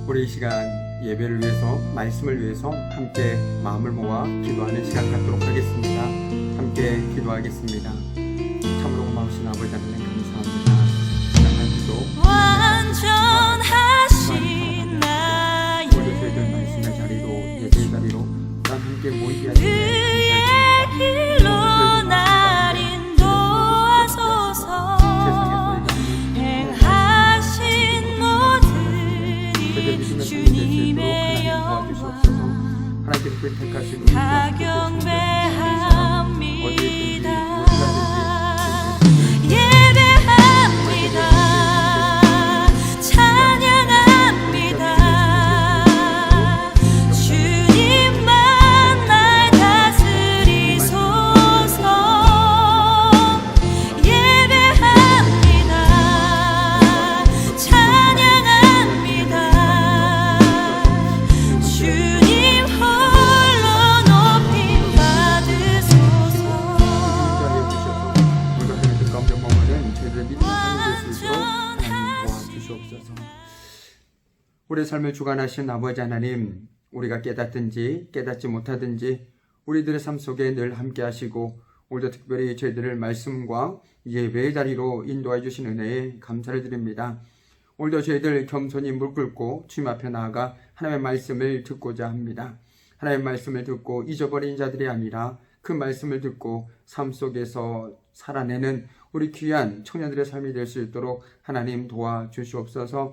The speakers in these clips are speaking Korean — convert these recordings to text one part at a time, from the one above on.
우리 이 시간 예배를 위해서, 말씀을 위해서 함께 마음을 모아 기도하는 시간 갖도록 하겠습니다. 함께 기도하겠습니다. 참으로 고마우신 아버지 하나님 감사합니다. 시간한 기도 완전하신 나의 오늘 저희들 말씀의 자리로, 예배의 자리로 난 함께 모이게 하시는 그의 길로 날 인도하소서. 행하신 모든 일 주님의 영광 하나님께서 택하시고 다 경배합니다. 예배합니다. 찬양합니다. 주님만 날 다스리소서. 예배합니다. 찬양합니다. 주님 홀로 높임 받으소서. 우리 삶을 주관하신 아버지 하나님, 우리가 깨닫든지 깨닫지 못하든지 우리들의 삶 속에 늘 함께 하시고 오늘도 특별히 저희들을 말씀과 예배의 자리로 인도해 주신 은혜에 감사를 드립니다. 오늘도 저희들 겸손히 물 끓고 주님 앞에 나아가 하나님의 말씀을 듣고자 합니다. 하나님의 말씀을 듣고 잊어버린 자들이 아니라 그 말씀을 듣고 삶 속에서 살아내는 우리 귀한 청년들의 삶이 될 수 있도록 하나님 도와주시옵소서.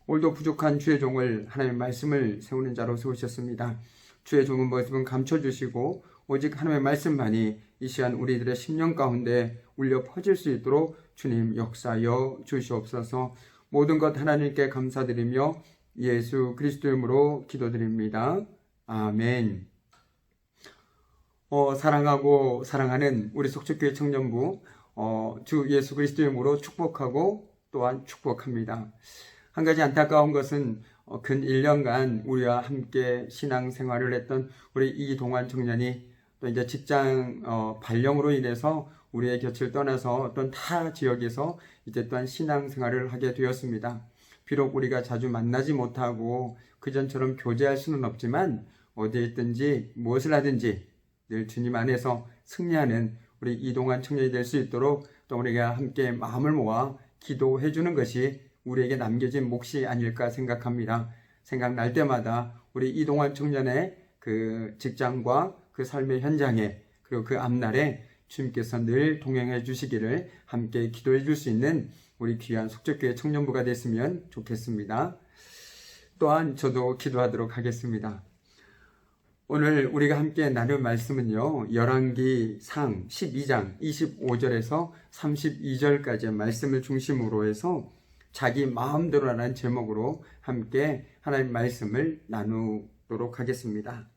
오늘도 부족한 주의 종을 하나님의 말씀을 세우는 자로 세우셨습니다. 주의 종은 모습은 감춰주시고 오직 하나님의 말씀만이 이 시간 우리들의 심령 가운데 울려 퍼질 수 있도록 주님 역사하여 주시옵소서. 모든 것 하나님께 감사드리며 예수 그리스도 이름으로 기도드립니다. 아멘. 사랑하고 사랑하는 우리 속초교회 청년부 주 예수 그리스도 이름으로 축복하고 또한 축복합니다. 한 가지 안타까운 것은 근 1년간 우리와 함께 신앙생활을 했던 우리 이동환 청년이 또 이제 직장 발령으로 인해서 우리의 곁을 떠나서 어떤 타 지역에서 이제 또한 신앙생활을 하게 되었습니다. 비록 우리가 자주 만나지 못하고 그전처럼 교제할 수는 없지만 어디에 있든지 무엇을 하든지 늘 주님 안에서 승리하는 우리 이동환 청년이 될 수 있도록 또 우리가 함께 마음을 모아 기도해 주는 것이 우리에게 남겨진 몫이 아닐까 생각합니다. 생각날 때마다 우리 이동환 청년의 그 직장과 그 삶의 현장에 그리고 그 앞날에 주님께서 늘 동행해 주시기를 함께 기도해 줄 수 있는 우리 귀한 속초교회 청년부가 됐으면 좋겠습니다. 또한 저도 기도하도록 하겠습니다. 오늘 우리가 함께 나눌 말씀은요, 열왕기상 12장 25절에서 32절까지의 말씀을 중심으로 해서 자기 마음대로라는 제목으로 함께 하나님의 말씀을 나누도록 하겠습니다.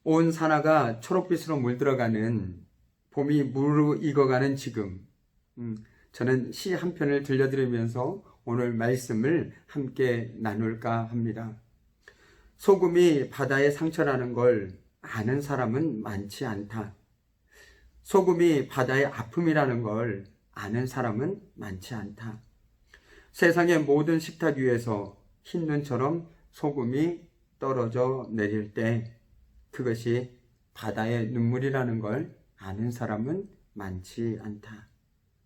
온 산하가 초록빛으로 물들어가는 봄이 무르익어가는 지금, 저는 시 한 편을 들려드리면서 오늘 말씀을 함께 나눌까 합니다. 소금이 바다의 상처라는 걸 아는 사람은 많지 않다. 소금이 바다의 아픔이라는 걸 아는 사람은 많지 않다. 세상의 모든 식탁 위에서 흰눈처럼 소금이 떨어져 내릴 때 그것이 바다의 눈물이라는 걸 아는 사람은 많지 않다.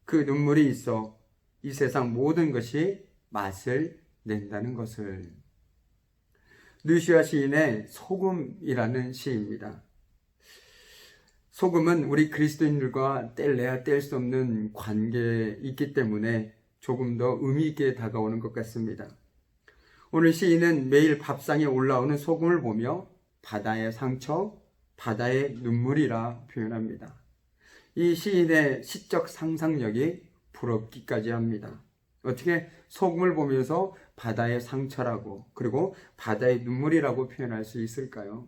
그 눈물이 있어 이 세상 모든 것이 맛을 낸다는 것을. 루시아 시인의 소금이라는 시입니다. 소금은 우리 그리스도인들과 뗄래야 뗄 수 없는 관계에 있기 때문에 조금 더 의미 있게 다가오는 것 같습니다. 오늘 시인은 매일 밥상에 올라오는 소금을 보며 바다의 상처, 바다의 눈물이라 표현합니다. 이 시인의 시적 상상력이 부럽기까지 합니다. 어떻게 소금을 보면서 바다의 상처라고 그리고 바다의 눈물이라고 표현할 수 있을까요?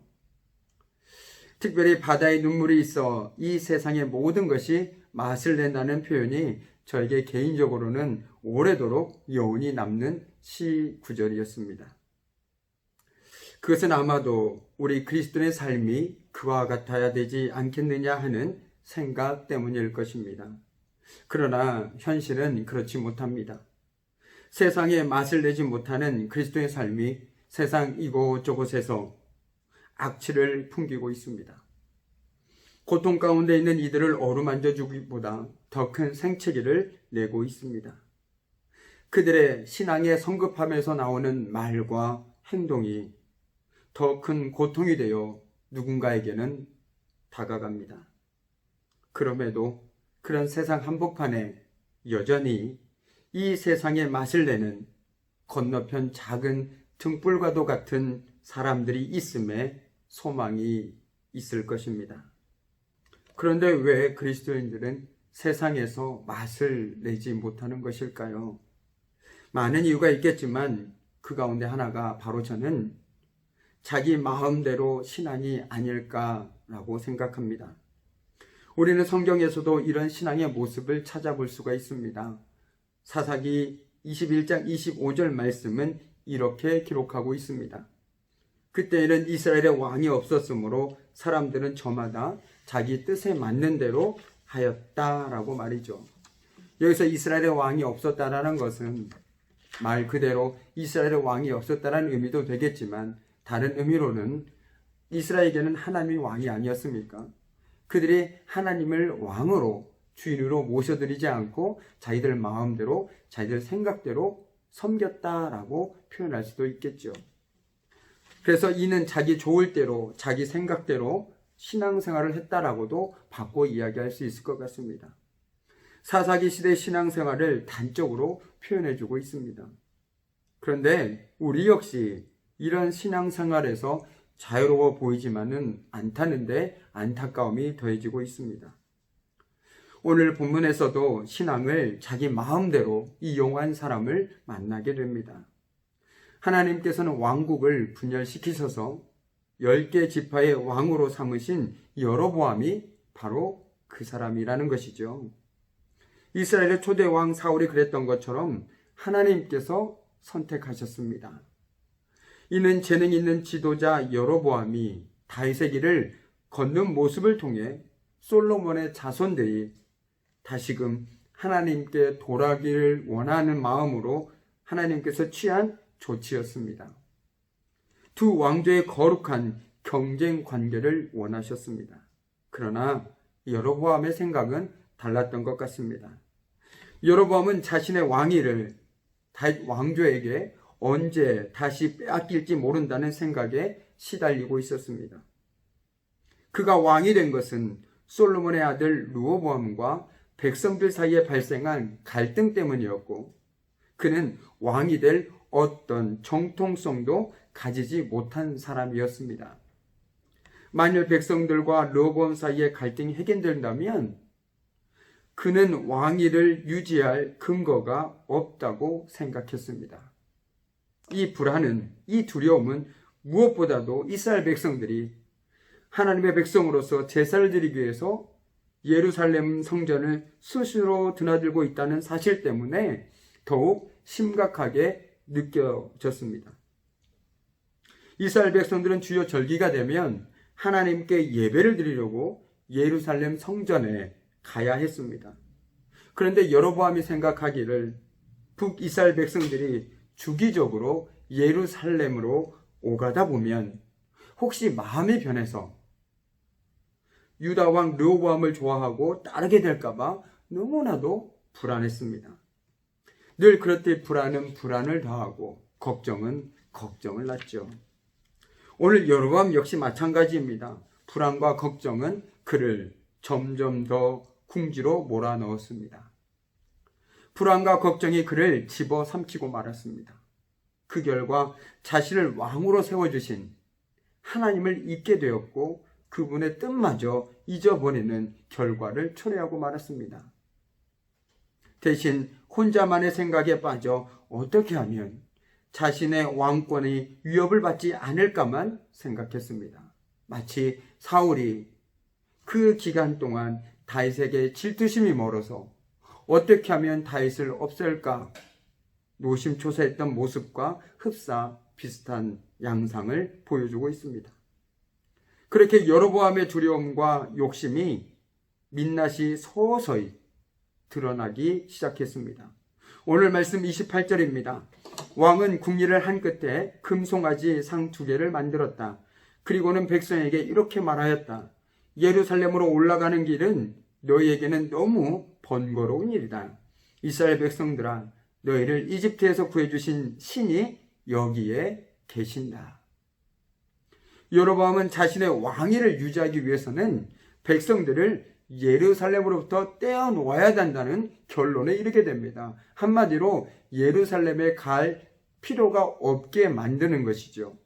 특별히 바다의 눈물이 있어 이 세상의 모든 것이 맛을 낸다는 표현이 저에게 개인적으로는 오래도록 여운이 남는 시 구절이었습니다. 그것은 아마도 우리 그리스도인의 삶이 그와 같아야 되지 않겠느냐 하는 생각 때문일 것입니다. 그러나 현실은 그렇지 못합니다. 세상에 맛을 내지 못하는 그리스도의 삶이 세상 이곳저곳에서 악취를 풍기고 있습니다. 고통 가운데 있는 이들을 어루만져 주기보다 더 큰 생채기를 내고 있습니다. 그들의 신앙의 성급함에서 나오는 말과 행동이 더 큰 고통이 되어 누군가에게는 다가갑니다. 그럼에도 그런 세상 한복판에 여전히 이 세상의 맛을 내는 건너편 작은 등불과도 같은 사람들이 있음에 소망이 있을 것입니다. 그런데 왜 그리스도인들은 세상에서 맛을 내지 못하는 것일까요? 많은 이유가 있겠지만 그 가운데 하나가 바로 저는 자기 마음대로 신앙이 아닐까라고 생각합니다. 우리는 성경에서도 이런 신앙의 모습을 찾아볼 수가 있습니다. 사사기 21장 25절 말씀은 이렇게 기록하고 있습니다. 그때에는 이스라엘의 왕이 없었으므로 사람들은 저마다 자기 뜻에 맞는 대로 하였다라고 말이죠. 여기서 이스라엘의 왕이 없었다라는 것은 말 그대로 이스라엘의 왕이 없었다라는 의미도 되겠지만 다른 의미로는 이스라엘에게는 하나님이 왕이 아니었습니까? 그들이 하나님을 왕으로 주인으로 모셔드리지 않고 자기들 마음대로 자기들 생각대로 섬겼다라고 표현할 수도 있겠죠. 그래서 이는 자기 좋을 대로 자기 생각대로 신앙생활을 했다라고도 바꿔 이야기할 수 있을 것 같습니다. 사사기 시대 신앙생활을 단적으로 표현해주고 있습니다. 그런데 우리 역시 이런 신앙생활에서 자유로워 보이지만은 않다는데 안타까움이 더해지고 있습니다. 오늘 본문에서도 신앙을 자기 마음대로 이용한 사람을 만나게 됩니다. 하나님께서는 왕국을 분열시키셔서 10개 지파의 왕으로 삼으신 여로보암이 바로 그 사람이라는 것이죠. 이스라엘의 초대 왕 사울이 그랬던 것처럼 하나님께서 선택하셨습니다. 이는 재능 있는 지도자 여로보암이 다윗의 길을 걷는 모습을 통해 솔로몬의 자손들이 다시금 하나님께 돌아가기를 원하는 마음으로 하나님께서 취한 조치였습니다. 두 왕조의 거룩한 경쟁 관계를 원하셨습니다. 그러나 여로보암의 생각은 달랐던 것 같습니다. 여로보암은 자신의 왕위를 다윗 왕조에게 언제 다시 빼앗길지 모른다는 생각에 시달리고 있었습니다. 그가 왕이 된 것은 솔로몬의 아들 르호보암과 백성들 사이에 발생한 갈등 때문이었고 그는 왕이 될 어떤 정통성도 가지지 못한 사람이었습니다. 만일 백성들과 르호보암 사이에 갈등이 해결된다면 그는 왕위를 유지할 근거가 없다고 생각했습니다. 이 불안은, 이 두려움은 무엇보다도 이스라엘 백성들이 하나님의 백성으로서 제사를 드리기 위해서 예루살렘 성전을 수시로 드나들고 있다는 사실 때문에 더욱 심각하게 느껴졌습니다. 이스라엘 백성들은 주요 절기가 되면 하나님께 예배를 드리려고 예루살렘 성전에 가야 했습니다. 그런데 여로보암이 생각하기를 북이스라엘 백성들이 주기적으로 예루살렘으로 오가다 보면 혹시 마음이 변해서 유다 왕 르호보암을 좋아하고 따르게 될까봐 너무나도 불안했습니다. 늘 그렇듯 불안은 불안을 더하고 걱정은 걱정을 낳죠. 오늘 여로보암 역시 마찬가지입니다. 불안과 걱정은 그를 점점 더 궁지로 몰아넣었습니다. 불안과 걱정이 그를 집어삼키고 말았습니다. 그 결과 자신을 왕으로 세워주신 하나님을 잊게 되었고 그분의 뜻마저 잊어버리는 결과를 초래하고 말았습니다. 대신 혼자만의 생각에 빠져 어떻게 하면 자신의 왕권이 위협을 받지 않을까만 생각했습니다. 마치 사울이 그 기간 동안 다윗에게 질투심이 멀어서 어떻게 하면 다윗을 없앨까 노심초사했던 모습과 흡사 비슷한 양상을 보여주고 있습니다. 그렇게 여로보암의 두려움과 욕심이 민낯이 서서히 드러나기 시작했습니다. 오늘 말씀 28절입니다. 왕은 궁리를 한 끝에 금송아지 상 2개를 만들었다. 그리고는 백성에게 이렇게 말하였다. 예루살렘으로 올라가는 길은 너희에게는 너무 번거로운 일이다. 이스라엘 백성들아, 너희를 이집트에서 구해주신 신이 여기에 계신다. 여로보암은 자신의 왕위를 유지하기 위해서는 백성들을 예루살렘으로부터 떼어놓아야 된다는 결론에 이르게 됩니다. 한마디로 예루살렘에 갈 필요가 없게 만드는 것이죠.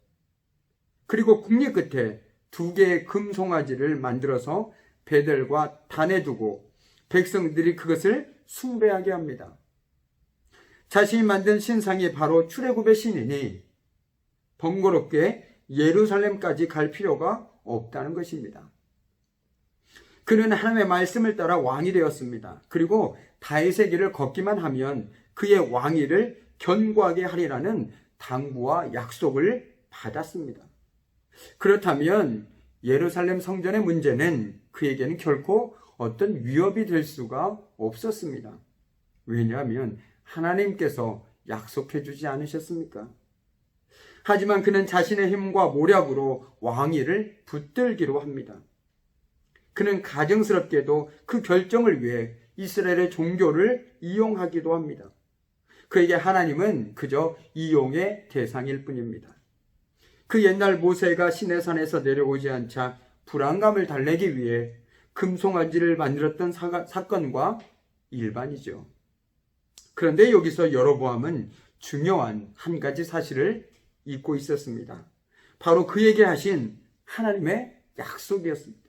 그리고 궁리 끝에 2개의 금송아지를 만들어서 베델과 단에 두고 백성들이 그것을 숭배하게 합니다. 자신이 만든 신상이 바로 출애굽의 신이니 번거롭게 예루살렘까지 갈 필요가 없다는 것입니다. 그는 하나님의 말씀을 따라 왕이 되었습니다. 그리고 다윗의 길을 걷기만 하면 그의 왕위를 견고하게 하리라는 당부와 약속을 받았습니다. 그렇다면 예루살렘 성전의 문제는 그에게는 결코 어떤 위협이 될 수가 없었습니다. 왜냐하면 하나님께서 약속해 주지 않으셨습니까? 하지만 그는 자신의 힘과 모략으로 왕위를 붙들기로 합니다. 그는 가증스럽게도 그 결정을 위해 이스라엘의 종교를 이용하기도 합니다. 그에게 하나님은 그저 이용의 대상일 뿐입니다. 그 옛날 모세가 시내산에서 내려오지 않자 불안감을 달래기 위해 금송아지를 만들었던 사건과 일반이죠. 그런데 여기서 여로보암은 중요한 한 가지 사실을 잊고 있었습니다. 바로 그에게 하신 하나님의 약속이었습니다.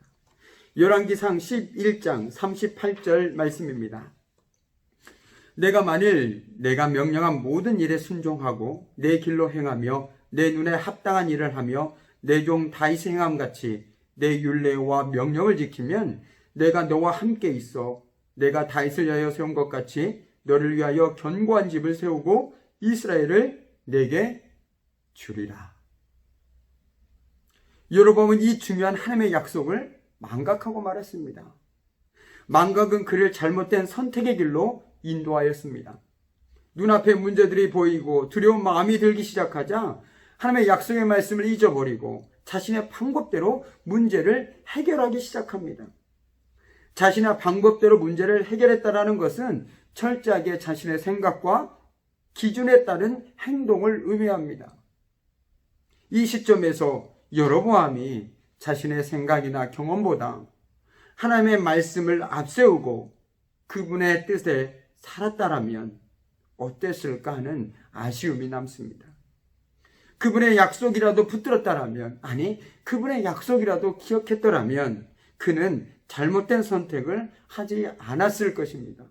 열왕기상 11장 38절 말씀입니다. 내가 만일 내가 명령한 모든 일에 순종하고 내 길로 행하며 내 눈에 합당한 일을 하며 내 종 다윗의 행함같이 내 율례와 명령을 지키면 내가 너와 함께 있어 내가 다윗을 위하여 세운 것 같이 너를 위하여 견고한 집을 세우고 이스라엘을 내게 주리라. 여로보암은 이 중요한 하나님의 약속을 망각하고 말았습니다. 망각은 그를 잘못된 선택의 길로 인도하였습니다. 눈앞에 문제들이 보이고 두려운 마음이 들기 시작하자 하나님의 약속의 말씀을 잊어버리고 자신의 방법대로 문제를 해결하기 시작합니다. 자신의 방법대로 문제를 해결했다는 것은 철저하게 자신의 생각과 기준에 따른 행동을 의미합니다. 이 시점에서 여로보암이 자신의 생각이나 경험보다 하나님의 말씀을 앞세우고 그분의 뜻에 살았다라면 어땠을까 하는 아쉬움이 남습니다. 그분의 약속이라도 붙들었다라면, 아니 그분의 약속이라도 기억했더라면 그는 잘못된 선택을 하지 않았을 것입니다.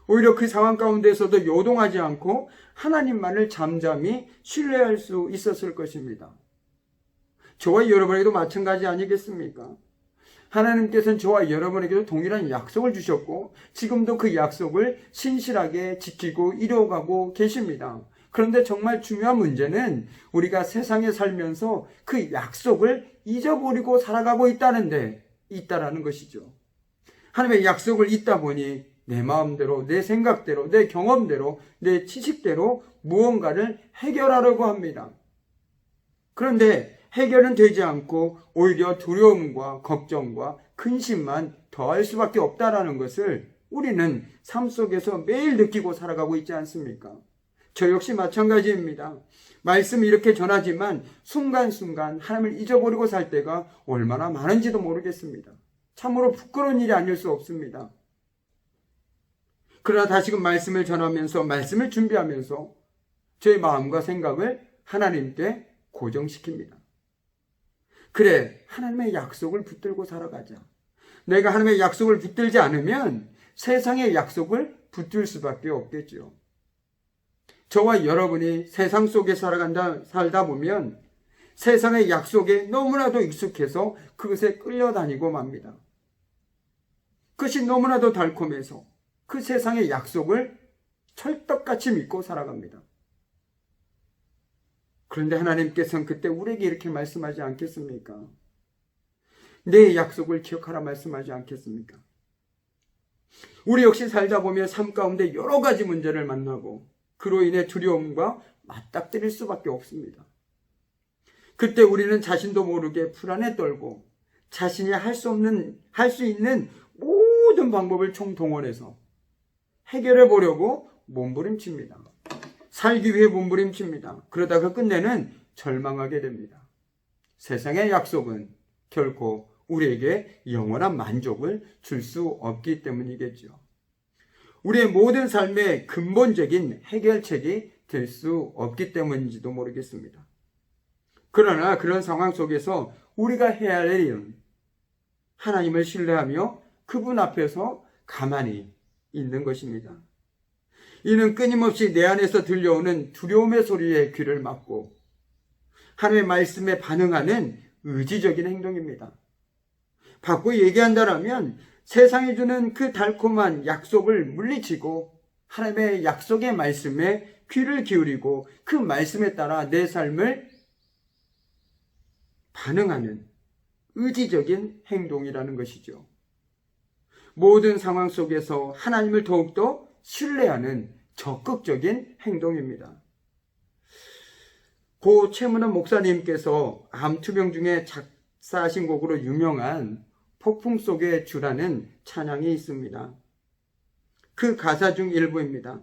오히려 그 상황 가운데서도 요동하지 않고 하나님만을 잠잠히 신뢰할 수 있었을 것입니다. 저와 여러분에게도 마찬가지 아니겠습니까? 하나님께서는 저와 여러분에게도 동일한 약속을 주셨고 지금도 그 약속을 신실하게 지키고 이루어가고 계십니다. 그런데 정말 중요한 문제는 우리가 세상에 살면서 그 약속을 잊어버리고 살아가고 있다는 것이죠. 하나님의 약속을 잊다 보니 내 마음대로, 내 생각대로, 내 경험대로, 내 지식대로 무언가를 해결하려고 합니다. 그런데 해결은 되지 않고 오히려 두려움과 걱정과 근심만 더할 수밖에 없다는 것을 우리는 삶 속에서 매일 느끼고 살아가고 있지 않습니까? 저 역시 마찬가지입니다. 말씀을 이렇게 전하지만 순간순간 하나님을 잊어버리고 살 때가 얼마나 많은지도 모르겠습니다. 참으로 부끄러운 일이 아닐 수 없습니다. 그러나 다시금 말씀을 전하면서 말씀을 준비하면서 저의 마음과 생각을 하나님께 고정시킵니다. 그래, 하나님의 약속을 붙들고 살아가자. 내가 하나님의 약속을 붙들지 않으면 세상의 약속을 붙들 수밖에 없겠죠. 저와 여러분이 세상 속에 살다 보면 세상의 약속에 너무나도 익숙해서 그것에 끌려다니고 맙니다. 그것이 너무나도 달콤해서 그 세상의 약속을 철떡같이 믿고 살아갑니다. 그런데 하나님께서는 그때 우리에게 이렇게 말씀하지 않겠습니까? 내 약속을 기억하라 말씀하지 않겠습니까? 우리 역시 살다 보면 삶 가운데 여러 가지 문제를 만나고 그로 인해 두려움과 맞닥뜨릴 수밖에 없습니다. 그때 우리는 자신도 모르게 불안에 떨고 자신이 할 수 있는 모든 방법을 총동원해서 해결해 보려고 몸부림칩니다. 살기 위해 몸부림칩니다. 그러다가 끝내는 절망하게 됩니다. 세상의 약속은 결코 우리에게 영원한 만족을 줄 수 없기 때문이겠죠. 우리의 모든 삶의 근본적인 해결책이 될 수 없기 때문인지도 모르겠습니다. 그러나 그런 상황 속에서 우리가 해야 할 일은 하나님을 신뢰하며 그분 앞에서 가만히 있는 것입니다. 이는 끊임없이 내 안에서 들려오는 두려움의 소리에 귀를 막고 하나님의 말씀에 반응하는 의지적인 행동입니다. 바꾸어 얘기한다면 세상이 주는 그 달콤한 약속을 물리치고 하나님의 약속의 말씀에 귀를 기울이고 그 말씀에 따라 내 삶을 반응하는 의지적인 행동이라는 것이죠. 모든 상황 속에서 하나님을 더욱더 신뢰하는 적극적인 행동입니다. 고 최문원 목사님께서 암투병 중에 작사하신 곡으로 유명한 폭풍 속의 주라는 찬양이 있습니다. 그 가사 중 일부입니다.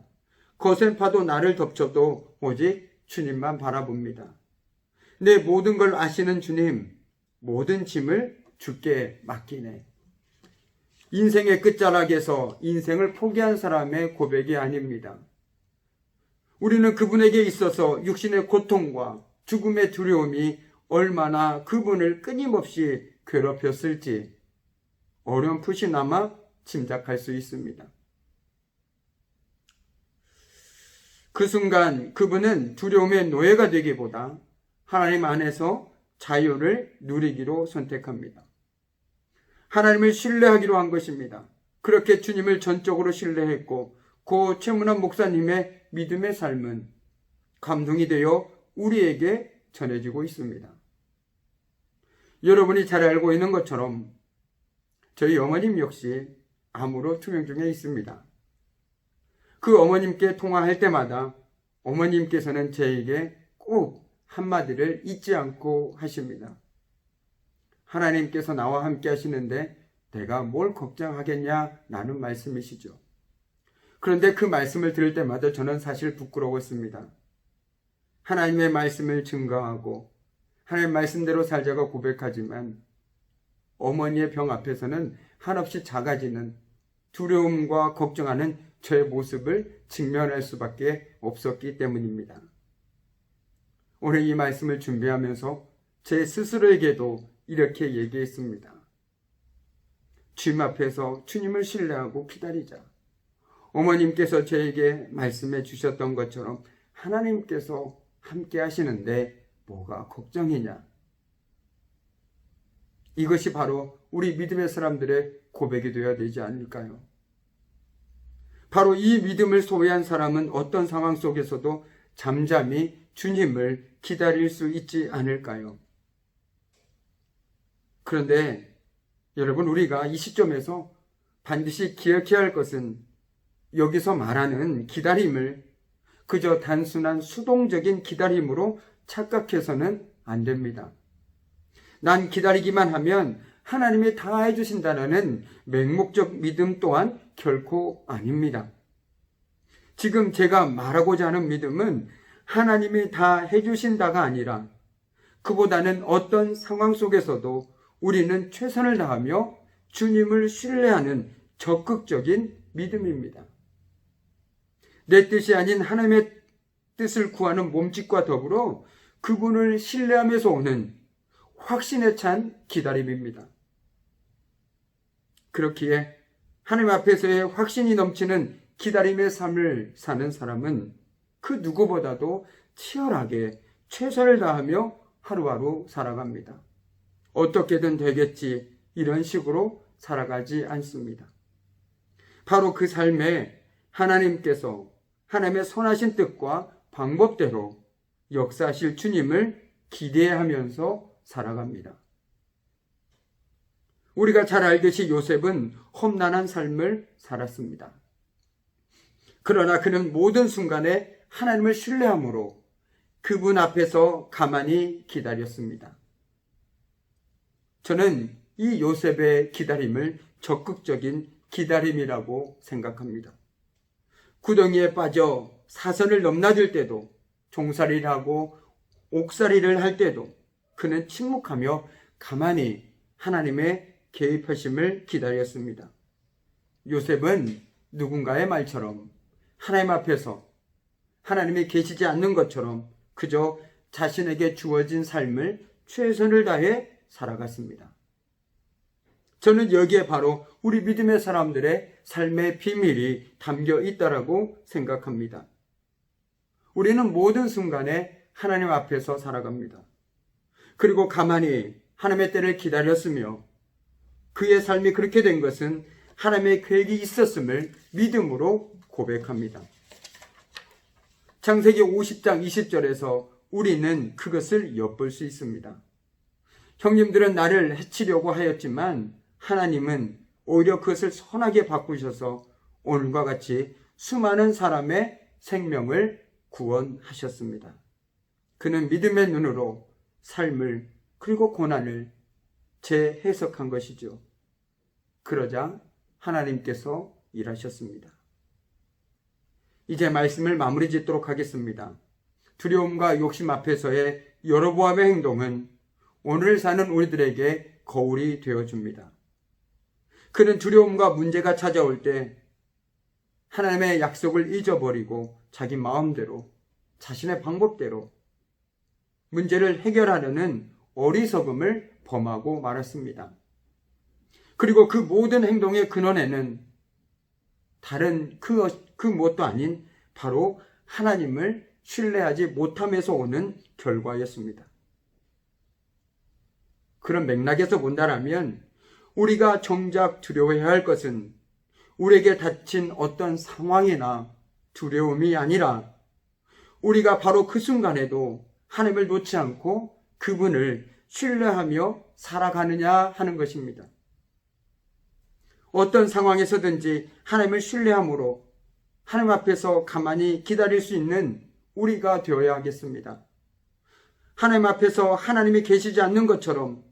거센 파도 나를 덮쳐도 오직 주님만 바라봅니다. 내 모든 걸 아시는 주님, 모든 짐을 주께 맡기네. 인생의 끝자락에서 인생을 포기한 사람의 고백이 아닙니다. 우리는 그분에게 있어서 육신의 고통과 죽음의 두려움이 얼마나 그분을 끊임없이 괴롭혔을지 어렴풋이나마 짐작할 수 있습니다. 그 순간 그분은 두려움의 노예가 되기보다 하나님 안에서 자유를 누리기로 선택합니다. 하나님을 신뢰하기로 한 것입니다. 그렇게 주님을 전적으로 신뢰했고 고 최문환 목사님의 믿음의 삶은 감동이 되어 우리에게 전해지고 있습니다. 여러분이 잘 알고 있는 것처럼 저희 어머님 역시 암으로 투병 중에 있습니다. 그 어머님께 통화할 때마다 어머님께서는 저에게 꼭 한마디를 잊지 않고 하십니다. 하나님께서 나와 함께 하시는데 내가 뭘 걱정하겠냐라는 말씀이시죠. 그런데 그 말씀을 들을 때마다 저는 사실 부끄러웠습니다. 하나님의 말씀을 증거하고 하나님의 말씀대로 살자고 고백하지만 어머니의 병 앞에서는 한없이 작아지는 두려움과 걱정하는 저의 모습을 직면할 수밖에 없었기 때문입니다. 오늘 이 말씀을 준비하면서 제 스스로에게도 이렇게 얘기했습니다. 주님 앞에서 주님을 신뢰하고 기다리자. 어머님께서 저에게 말씀해 주셨던 것처럼 하나님께서 함께 하시는데 뭐가 걱정이냐. 이것이 바로 우리 믿음의 사람들의 고백이 되어야 되지 않을까요? 바로 이 믿음을 소유한 사람은 어떤 상황 속에서도 잠잠히 주님을 기다릴 수 있지 않을까요? 그런데 여러분, 우리가 이 시점에서 반드시 기억해야 할 것은 여기서 말하는 기다림을 그저 단순한 수동적인 기다림으로 착각해서는 안 됩니다. 난 기다리기만 하면 하나님이 다 해주신다는 맹목적 믿음 또한 결코 아닙니다. 지금 제가 말하고자 하는 믿음은 하나님이 다 해주신다가 아니라 그보다는 어떤 상황 속에서도 우리는 최선을 다하며 주님을 신뢰하는 적극적인 믿음입니다. 내 뜻이 아닌 하나님의 뜻을 구하는 몸짓과 더불어 그분을 신뢰하면서 오는 확신에 찬 기다림입니다. 그렇기에 하나님 앞에서의 확신이 넘치는 기다림의 삶을 사는 사람은 그 누구보다도 치열하게 최선을 다하며 하루하루 살아갑니다. 어떻게든 되겠지 이런 식으로 살아가지 않습니다. 바로 그 삶에 하나님께서 하나님의 선하신 뜻과 방법대로 역사하실 주님을 기대하면서 살아갑니다. 우리가 잘 알듯이 요셉은 험난한 삶을 살았습니다. 그러나 그는 모든 순간에 하나님을 신뢰함으로 그분 앞에서 가만히 기다렸습니다. 저는 이 요셉의 기다림을 적극적인 기다림이라고 생각합니다. 구덩이에 빠져 사선을 넘나들 때도, 종살이를 하고 옥살이를 할 때도 그는 침묵하며 가만히 하나님의 개입하심을 기다렸습니다. 요셉은 누군가의 말처럼 하나님 앞에서 하나님이 계시지 않는 것처럼 그저 자신에게 주어진 삶을 최선을 다해 살아갔습니다. 저는 여기에 바로 우리 믿음의 사람들의 삶의 비밀이 담겨 있다라고 생각합니다. 우리는 모든 순간에 하나님 앞에서 살아갑니다. 그리고 가만히 하나님의 때를 기다렸으며 그의 삶이 그렇게 된 것은 하나님의 계획이 있었음을 믿음으로 고백합니다. 창세기 50장 20절에서 우리는 그것을 엿볼 수 있습니다. 형님들은 나를 해치려고 하였지만 하나님은 오히려 그것을 선하게 바꾸셔서 오늘과 같이 수많은 사람의 생명을 구원하셨습니다. 그는 믿음의 눈으로 삶을 그리고 고난을 재해석한 것이죠. 그러자 하나님께서 일하셨습니다. 이제 말씀을 마무리 짓도록 하겠습니다. 두려움과 욕심 앞에서의 여로보암의 행동은 오늘 사는 우리들에게 거울이 되어줍니다. 그는 두려움과 문제가 찾아올 때 하나님의 약속을 잊어버리고 자기 마음대로 자신의 방법대로 문제를 해결하려는 어리석음을 범하고 말았습니다. 그리고 그 모든 행동의 근원에는 다른 그 무엇도 아닌 바로 하나님을 신뢰하지 못함에서 오는 결과였습니다. 그런 맥락에서 본다라면 우리가 정작 두려워해야 할 것은 우리에게 닥친 어떤 상황이나 두려움이 아니라 우리가 바로 그 순간에도 하나님을 놓지 않고 그분을 신뢰하며 살아가느냐 하는 것입니다. 어떤 상황에서든지 하나님을 신뢰함으로 하나님 앞에서 가만히 기다릴 수 있는 우리가 되어야 하겠습니다. 하나님 앞에서 하나님이 계시지 않는 것처럼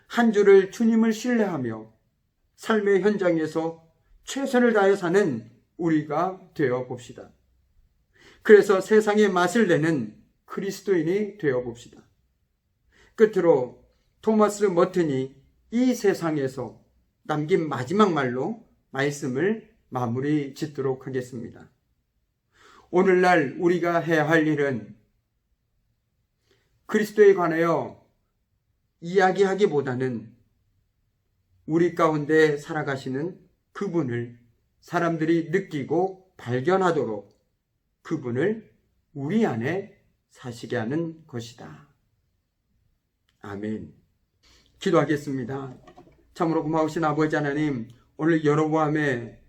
한 주를 주님을 신뢰하며 삶의 현장에서 최선을 다해 사는 우리가 되어 봅시다. 그래서 세상의 맛을 내는 그리스도인이 되어 봅시다. 끝으로 토마스 머튼이 이 세상에서 남긴 마지막 말로 말씀을 마무리 짓도록 하겠습니다. 오늘날 우리가 해야 할 일은 그리스도에 관하여 이야기하기보다는 우리 가운데 살아가시는 그분을 사람들이 느끼고 발견하도록 그분을 우리 안에 사시게 하는 것이다. 아멘. 기도하겠습니다. 참으로 고마우신 아버지 하나님, 오늘 여로보암의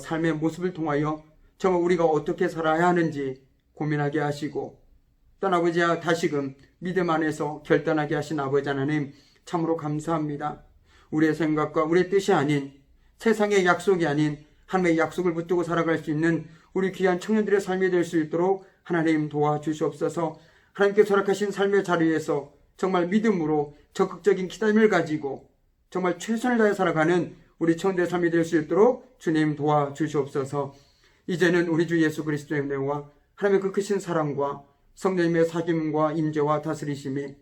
삶의 모습을 통하여 정말 우리가 어떻게 살아야 하는지 고민하게 하시고 또 아버지 다시금 믿음 안에서 결단하게 하신 아버지 하나님 참으로 감사합니다. 우리의 생각과 우리의 뜻이 아닌 세상의 약속이 아닌 하나님의 약속을 붙들고 살아갈 수 있는 우리 귀한 청년들의 삶이 될 수 있도록 하나님 도와주시옵소서. 하나님께서 허락하신 삶의 자리에서 정말 믿음으로 적극적인 기다림을 가지고 정말 최선을 다해 살아가는 우리 청년들의 삶이 될 수 있도록 주님 도와주시옵소서. 이제는 우리 주 예수 그리스도의 은혜와 하나님의 그 크신 사랑과 성령님의 사귐과 임재와 다스리심이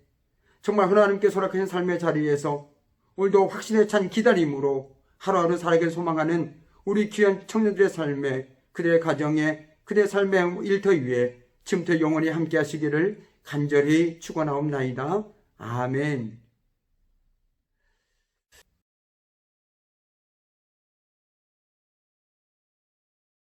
정말 하나님께서 허락하신 삶의 자리에서 오늘도 확신에 찬 기다림으로 하루하루 살아가길 소망하는 우리 귀한 청년들의 삶에 그들의 가정에 그들의 삶의 일터 위에 지금부터 영원히 함께 하시기를 간절히 축원하옵나이다. 아멘.